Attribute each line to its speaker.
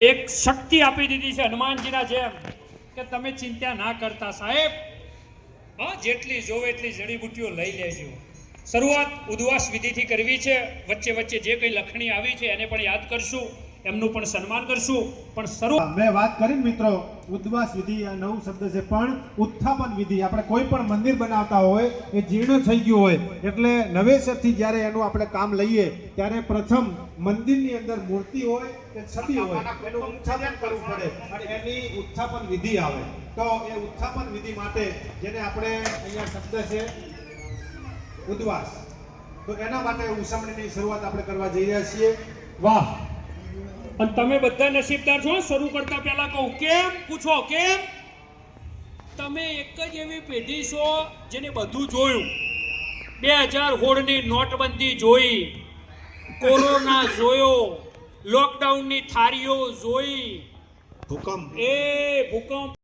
Speaker 1: એક શક્તિ આપી દીધી છે હનુમાનજીના જેમ કે તમે ચિંતા ના કરતા સાહેબ, હા જેટલી જોવે એટલી જડીબુટ્ટીઓ લઈ લેજો. શરૂઆત ઉદ્વાસ વિધિથી કરવી છે. વચ્ચે વચ્ચે જે કંઈ લખણી આવી છે એને પણ યાદ કરશું, એમનું પણ સન્માન કરશું. પણ શરૂઆત
Speaker 2: મેં વાત કરી મિત્રો, ઉદ્વાસ વિધિ આ નવું શબ્દ છે, પણ ઉત્થાપન વિધિ. આપણે કોઈ પણ મંદિર બનાવતા હોય એ જીર્ણ થઈ ગયું હોય એટલે નવેસરથી જ્યારે એનું આપણે કામ લઈએ ત્યારે પ્રથમ મંદિરની અંદર મૂર્તિ હોય કે છબી હોય એનું ઉત્થાપન કરવું પડે અને એની ઉત્થાપન વિધિ આવે. તો એ ઉત્થાપન વિધિ માટે જેને આપણે અહીંયા શબ્દ છે ઉદ્વાસ, તો એના માટે ઉસમણીની શરૂઆત આપણે કરવા જઈ રહ્યા છીએ.
Speaker 1: વાહ! અને તમે બધા નસીબદાર છો. શરૂ કરતા પહેલા કહું કેમ પૂછો, કેમ? તમે એક જ એવી પેઢી છો જેને બધું જોયું. 2016ની નોટબંધી જોઈ, કોરોના જોયો, લોકડાઉનની થાળીઓ જોઈ,
Speaker 2: ભૂકંપ
Speaker 1: એ ભૂકંપ